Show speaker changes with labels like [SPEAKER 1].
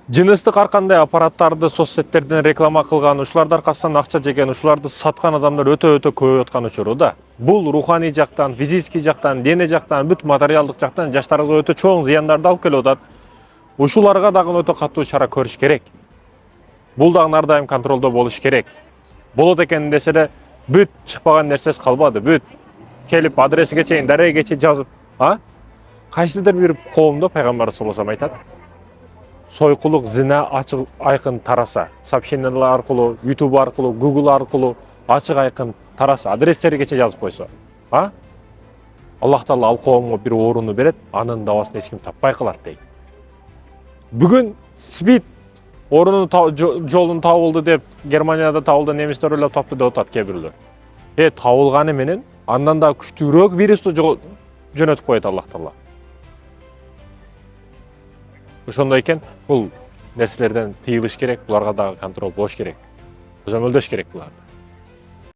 [SPEAKER 1] Жыныстык ар кандай аппараттарды соцсеттерден реклама кылган, ушулардын аркасынан акча жеген, ушуларды саткан адамдар өтө көбөйүп аткан учуру да. Бул руханий жактан, физический жактан, дене жактан, бүт материалдык жактан жаштарыбызга өтө чоң зыяндарды алып келип атат. Ушуларга дагы өтө катуу чара көрүш керек. Бул дагы ар дайым контролдо болуш керек. Болот экен десе де бүт чыкпаган нерсеси калбады. Бүт келип адресиге чейин, дареге чейин жазып, кайсыдыр бир коомдо пайгамбар саллаллаху алейхи айтат. Сойкулук, зина ачык айкын тараса, сообщениялар аркылуу, YouTube аркылуу, Google аркылуу ачык айкын тараса, адрестеригече жазып койсо, Аллах Таала ал коомго бир орунду берет, анын дабасын эч ким таппай калат дейт. Бүгүн СПИД орунун жолун табылды деп Германияда табылды, немистер ойлоп тапты деп атат кээ бирлер. Табылганы менен андан да күчтүүрөөк вирусту жөнөтүп коет Аллах Таала. Ошондой экен, бул нерселерден тыйылыш керек, буларга дагы контроль болуш керек. Көзөмөлдөш керек буларды.